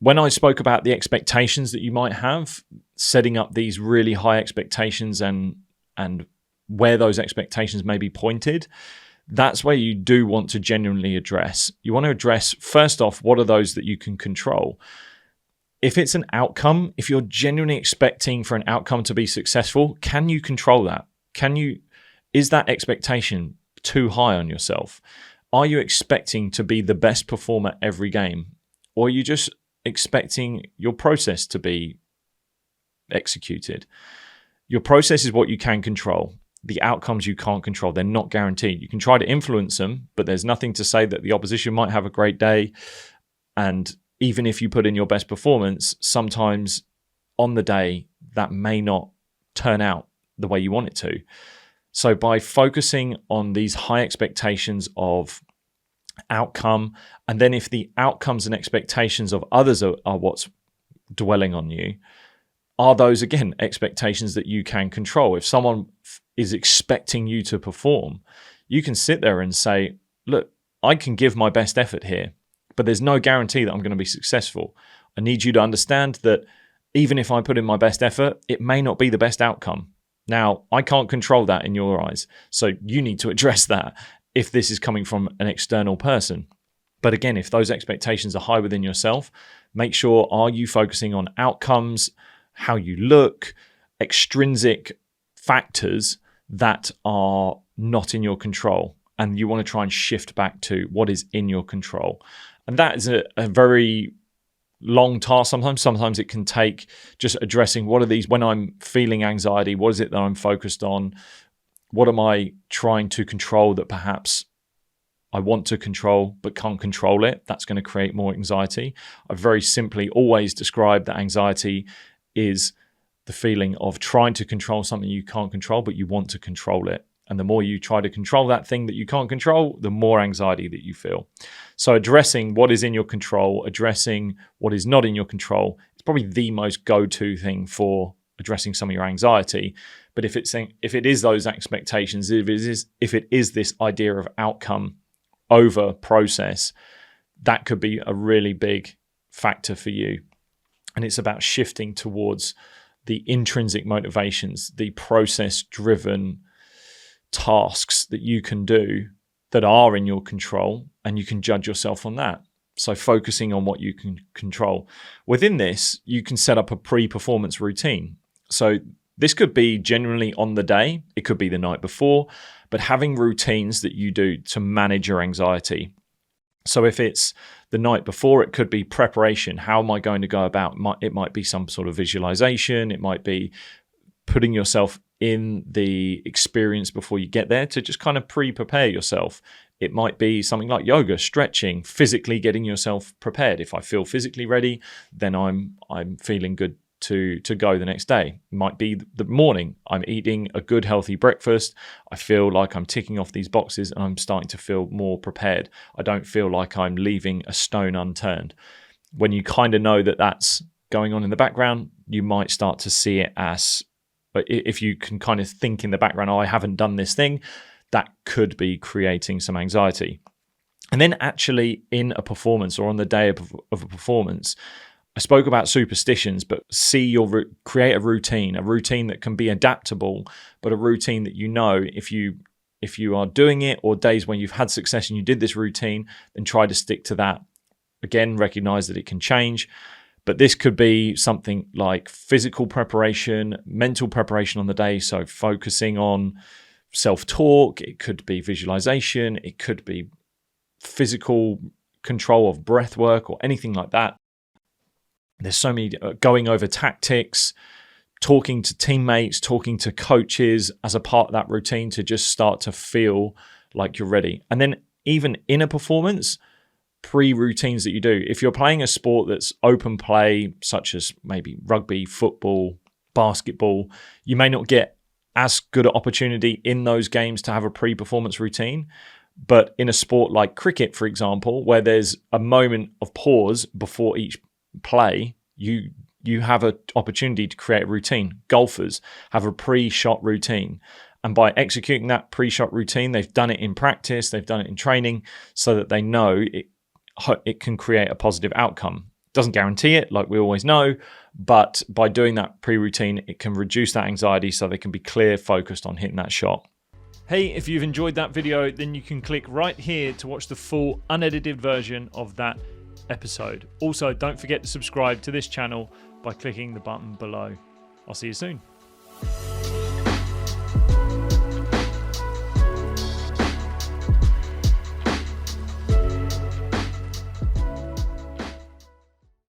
when I spoke about the expectations that you might have, setting up these really high expectations and where those expectations may be pointed, that's where you do want to genuinely address. You want to address, first off, what are those that you can control? If it's an outcome, if you're genuinely expecting for an outcome to be successful, can you control that? Is that expectation too high on yourself? Are you expecting to be the best performer every game? Or are you just expecting your process to be executed? Your process is what you can control. The outcomes you can't control. They're not guaranteed. You can try to influence them, but there's nothing to say that the opposition might have a great day. And even if you put in your best performance, sometimes on the day that may not turn out the way you want it to. So by focusing on these high expectations of outcome, and then if the outcomes and expectations of others are what's dwelling on you, are those, again, expectations that you can control. If someone is expecting you to perform, you can sit there and say, look, I can give my best effort here, but there's no guarantee that I'm going to be successful. I need you to understand that even if I put in my best effort, it may not be the best outcome. Now, I can't control that in your eyes, so you need to address that if this is coming from an external person. But again, if those expectations are high within yourself, make sure, are you focusing on outcomes, how you look, extrinsic factors that are not in your control, and you want to try and shift back to what is in your control. And that is a very long task sometimes. Sometimes it can take just addressing, what are these, when I'm feeling anxiety, what is it that I'm focused on? What am I trying to control that perhaps I want to control but can't control it? That's going to create more anxiety. I very simply always describe that anxiety is the feeling of trying to control something you can't control, but you want to control it. And the more you try to control that thing that you can't control, the more anxiety that you feel. So addressing what is in your control, addressing what is not in your control, is probably the most go-to thing for addressing some of your anxiety. But if it is those expectations, if it is this idea of outcome over process, that could be a really big factor for you. And it's about shifting towards the intrinsic motivations, the process-driven tasks that you can do that are in your control, and you can judge yourself on that. So focusing on what you can control. Within this, you can set up a pre-performance routine. So this could be generally on the day, it could be the night before, but having routines that you do to manage your anxiety. So if it's the night before, it could be preparation. How am I going to go about? It might be some sort of visualization. It might be putting yourself in the experience before you get there to just kind of pre-prepare yourself. It might be something like yoga, stretching, physically getting yourself prepared. If I feel physically ready, then I'm feeling good to go the next day. It might be the morning. I'm eating a good healthy breakfast. I feel like I'm ticking off these boxes and I'm starting to feel more prepared. I don't feel like I'm leaving a stone unturned. When you kind of know that that's going on in the background, you might start to see it as, if you can kind of think in the background, oh, I haven't done this thing, that could be creating some anxiety. And then actually in a performance or on the day of a performance, I spoke about superstitions, but create a routine that can be adaptable, but a routine that you know if you are doing it, or days when you've had success and you did this routine, then try to stick to that. Again, recognize that it can change, but this could be something like physical preparation, mental preparation on the day, so focusing on self-talk. It could be visualization. It could be physical control of breath work or anything like that. There's so many, going over tactics, talking to teammates, talking to coaches as a part of that routine to just start to feel like you're ready. And then even in a performance, pre-routines that you do. If you're playing a sport that's open play, such as maybe rugby, football, basketball, you may not get as good an opportunity in those games to have a pre-performance routine. But in a sport like cricket, for example, where there's a moment of pause before each play, you have an opportunity to create a routine. Golfers have a pre-shot routine, and by executing that pre-shot routine, they've done it in practice, they've done it in training, so that they know it can create a positive outcome. Doesn't guarantee it, like we always know, but by doing that pre-routine, it can reduce that anxiety so they can be clear, focused on hitting that shot. Hey, if you've enjoyed that video, then you can click right here to watch the full unedited version of that episode. Also, don't forget to subscribe to this channel by clicking the button below. I'll see you soon.